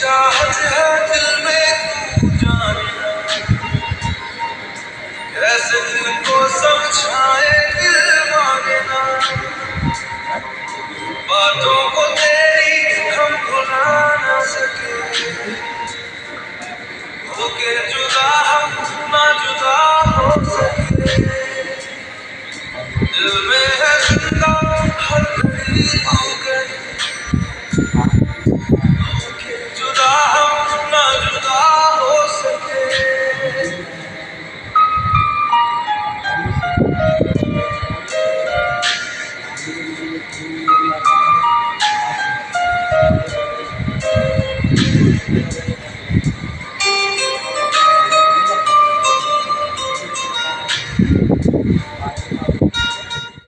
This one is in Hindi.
चाहत है दिल में तू जाने, कैसे दिल को समझाए दिल माने ना। बातों को तेरी हम भुला ना सके, होके जुदा हम ना जुदा हो सके। दिल में है जिंदा हर घड़ी तू कहे, होके जुदा हम ना जुदा हो सके।